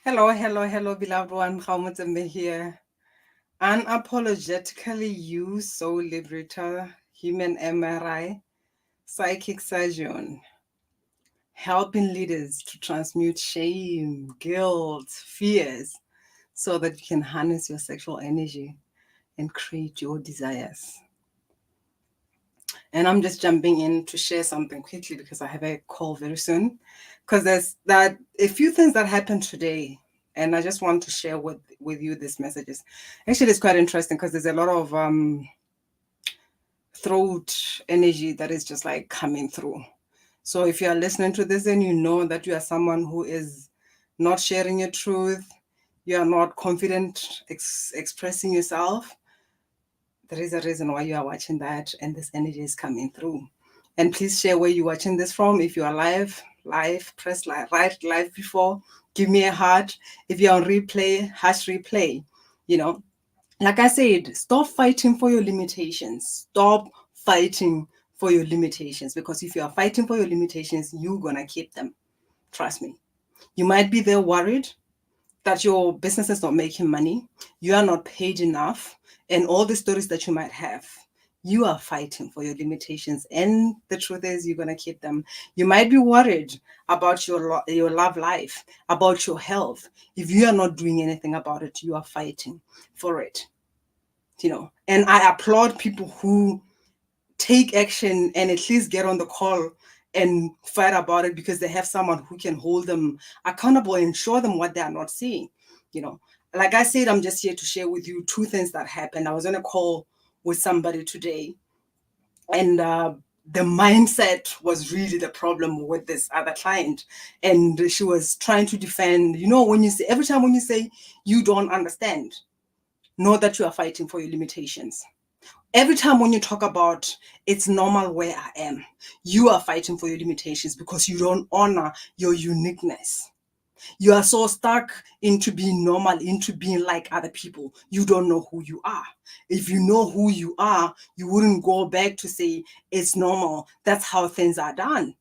Hello, hello, hello, beloved one. Khaumutseme here. Unapologetically you, soul liberator, human MRI, psychic surgeon, helping leaders to transmute shame, guilt, fears, so that you can harness your sexual energy and create your desires. And I'm just jumping in to share something quickly because I have a call very soon. Because there's that a few things that happened today, and I just want to share with you these messages. Actually, it's quite interesting because there's a lot of throat energy that is just like coming through. So if you are listening to this and you know that you are someone who is not sharing your truth, you are not confident expressing yourself, there is a reason why you are watching that and this energy is coming through. And please share where you're watching this from. If you are live, press live, right live before, give me a heart. If you're on replay, hash replay. You know, like I said, stop fighting for your limitations. Stop fighting for your limitations, because if you are fighting for your limitations, you're gonna keep them. Trust me. You might be there worried that your business is not making money, you are not paid enough, and all the stories that you might have. You are fighting for your limitations, and the truth is, you're gonna keep them. You might be worried about your love life, about your health. If you are not doing anything about it, you are fighting for it. And I applaud people who take action and at least get on the call and fight about it, because they have someone who can hold them accountable and show them what they are not seeing. You know, like I said, I'm just here to share with you two things that happened. I was on a call with somebody today, and the mindset was really the problem with this other client. And she was trying to defend, when you say, every time when you say you don't understand, know that you are fighting for your limitations. Every time when you talk about it's normal where I am, you are fighting for your limitations because you don't honor your uniqueness. You are so stuck into being normal, into being like other people. You don't know who you are. If you know who you are, you wouldn't go back to say it's normal. That's how things are done.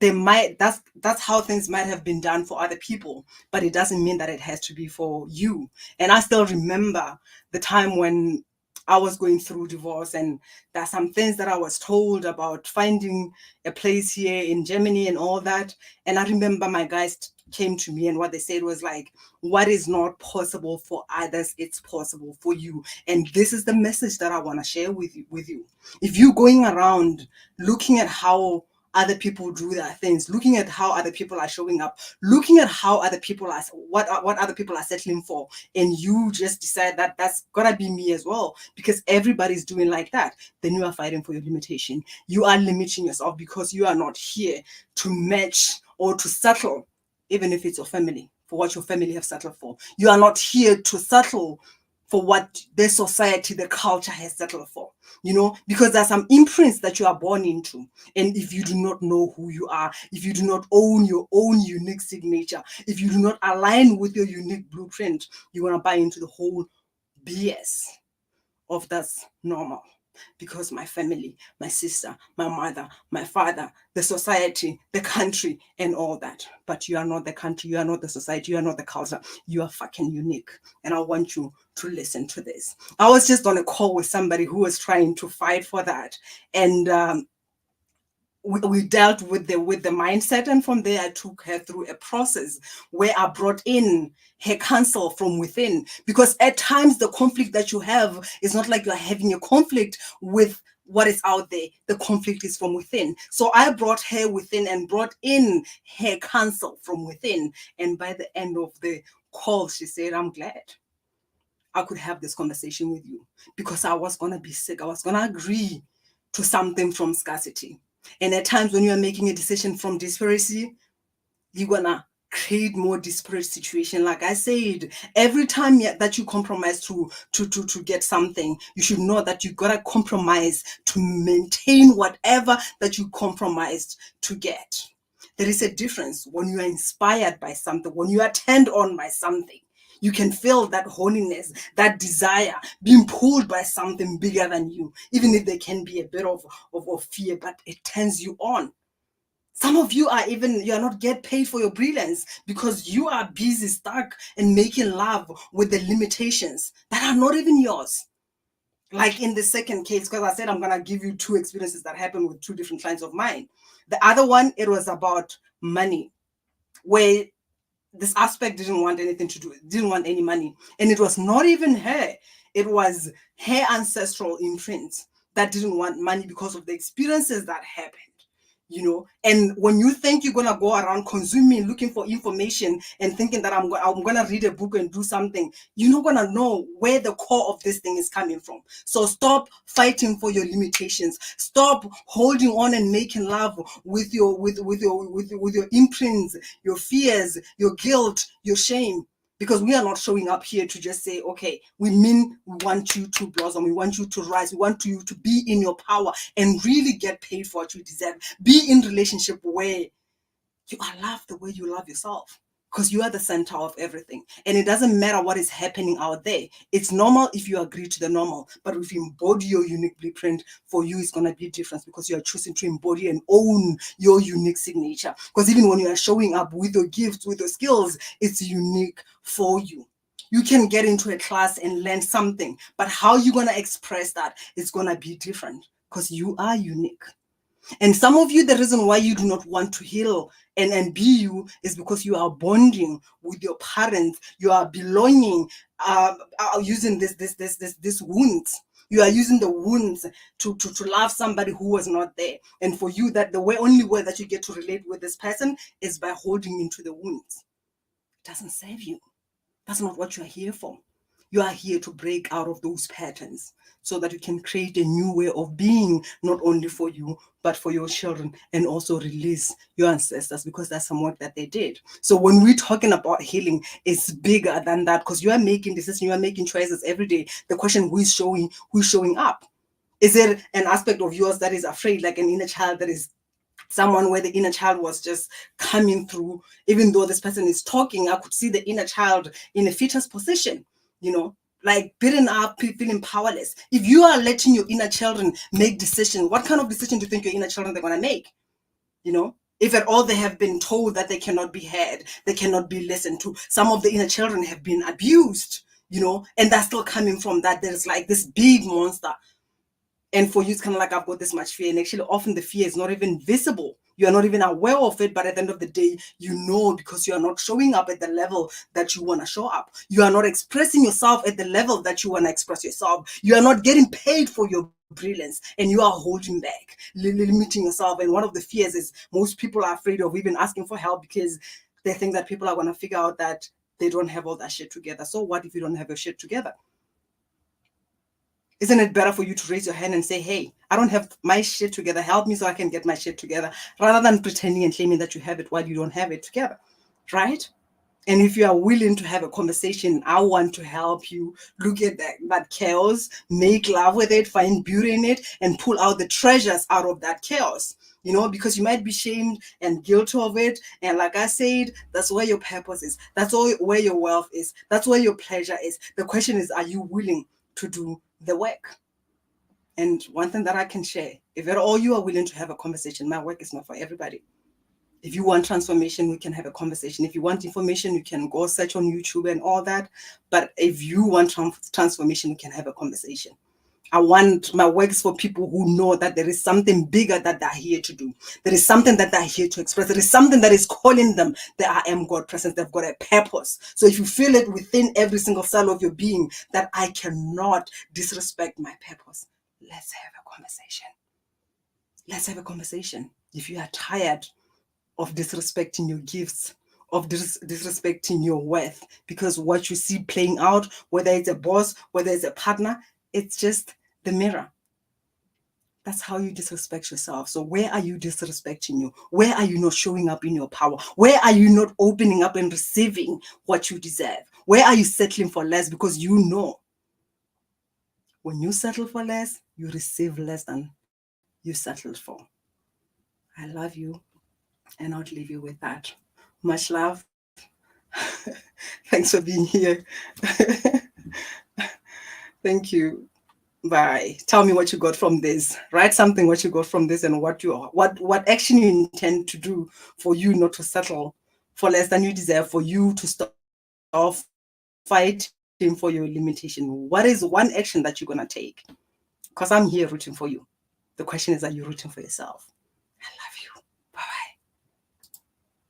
That's how things might have been done for other people, but it doesn't mean that it has to be for you. And I still remember the time when I was going through divorce, and there are some things that I was told about finding a place here in Germany and all that. And I remember my guys came to me, and what they said was like, what is not possible for others, it's possible for you. And this is the message that I want to share with you. If you're going around looking at how other people do their things, looking at how other people are showing up, looking at how other people are, what other people are settling for, and you just decide that that's gotta be me as well because everybody's doing like that, then you are fighting for your limitation. You are limiting yourself because you are not here to match or to settle, even if it's your family, for what your family have settled for. You are not here to settle for what the society, the culture has settled for, because there's some imprints that you are born into. And if you do not know who you are, if you do not own your own unique signature, if you do not align with your unique blueprint, you're going to buy into the whole BS of that's normal. Because my family, my sister, my mother, my father, the society, the country, and all that. But you are not the country, you are not the society, you are not the culture. You are fucking unique. And I want you to listen to this. I was just on a call with somebody who was trying to fight for that. And we dealt with the mindset, and from there I took her through a process where I brought in her counsel from within, because at times the conflict that you have is not like you're having a conflict with what is out there. The conflict is from within. So I brought her within and brought in her counsel from within, and by the end of the call she said, I'm glad I could have this conversation with you, because I was going to be sick. I was going to agree to something from scarcity. And at times when you are making a decision from desperation, you're going to create more disparate situation. Like I said, every time that you compromise to get something, you should know that you got to compromise to maintain whatever that you compromised to get. There is a difference when you are inspired by something, when you are turned on by something. You can feel that holiness, that desire, being pulled by something bigger than you, even if there can be a bit of fear, but it turns you on. Some of you are not get paid for your brilliance because you are busy, stuck, and making love with the limitations that are not even yours. Like in the second case, because I said I'm going to give you two experiences that happened with two different clients of mine. The other one, it was about money, where this aspect didn't want anything to do, didn't want any money. And it was not even her. It was her ancestral imprint that didn't want money because of the experiences that happened. And when you think you're gonna go around consuming, looking for information and thinking that I'm gonna read a book and do something, you're not gonna know where the core of this thing is coming from. So stop fighting for your limitations. Stop holding on and making love with your imprints, your fears, your guilt, your shame. Because we are not showing up here to just say, okay, we want you to blossom, we want you to rise, we want you to be in your power and really get paid for what you deserve. Be in relationship where you are loved the way you love yourself, because you are the center of everything. And it doesn't matter what is happening out there. It's normal if you agree to the normal, but if you embody your unique blueprint, for you it's going to be a difference, because you are choosing to embody and own your unique signature. Because even when you are showing up with your gifts, with your skills, it's unique for you. You can get into a class and learn something, but how you're going to express that is going to be different, because you are unique. And some of you, the reason why you do not want to heal and be you is because you are bonding with your parents. You are belonging, using this wounds. You are using the wounds to love somebody who was not there. And for you, that the only way that you get to relate with this person is by holding into the wounds. It doesn't serve you. That's not what you are here for. You are here to break out of those patterns so that you can create a new way of being, not only for you, but for your children, and also release your ancestors, because that's some work that they did. So when we're talking about healing, it's bigger than that, because you are making decisions, you are making choices every day. The question, who's showing up? Is it an aspect of yours that is afraid, like an inner child that is someone where the inner child was just coming through? Even though this person is talking, I could see the inner child in a fetus position, like beaten up, feeling powerless. If you are letting your inner children make decisions, what kind of decision do you think your inner children are going to make? If at all they have been told that they cannot be heard, they cannot be listened to. Some of the inner children have been abused, and that's still coming from that. There's like this big monster. And for you, it's kind of like, I've got this much fear. And actually, often the fear is not even visible. You are not even aware of it. But at the end of the day, because you are not showing up at the level that you want to show up. You are not expressing yourself at the level that you want to express yourself. You are not getting paid for your brilliance. And you are holding back, limiting yourself. And one of the fears is most people are afraid of even asking for help, because they think that people are going to figure out that they don't have all that shit together. So what if you don't have your shit together? Isn't it better for you to raise your hand and say, hey, I don't have my shit together. Help me so I can get my shit together, rather than pretending and claiming that you have it while you don't have it together, right? And if you are willing to have a conversation, I want to help you look at that chaos, make love with it, find beauty in it, and pull out the treasures out of that chaos. Because you might be shamed and guilty of it. And like I said, that's where your purpose is. That's where your wealth is. That's where your pleasure is. The question is, are you willing to do the work? And one thing that I can share, if at all you are willing to have a conversation, my work is not for everybody. If you want transformation, we can have a conversation. If you want information, you can go search on YouTube and all that. But if you want transformation, we can have a conversation. I want my works for people who know that there is something bigger that they're here to do. There is something that they're here to express. There is something that is calling them, the I am God presence. They've got a purpose. So if you feel it within every single cell of your being that I cannot disrespect my purpose, let's have a conversation. Let's have a conversation. If you are tired of disrespecting your gifts, of disrespecting your worth, because what you see playing out, whether it's a boss, whether it's a partner, it's just the mirror. That's how you disrespect yourself. So where are you disrespecting you? Where are you not showing up in your power? Where are you not opening up and receiving what you deserve? Where are you settling for less? Because when you settle for less, you receive less than you settled for. I love you, and I'll leave you with that. Much love. Thanks for being here. Thank you. Bye. Tell me what you got from this. Write something what you got from this, and what action you intend to do for you not to settle for less than you deserve, for you to stop fighting for your limitation. What is one action that you're gonna take? Because I'm here rooting for you. The question is, are you rooting for yourself?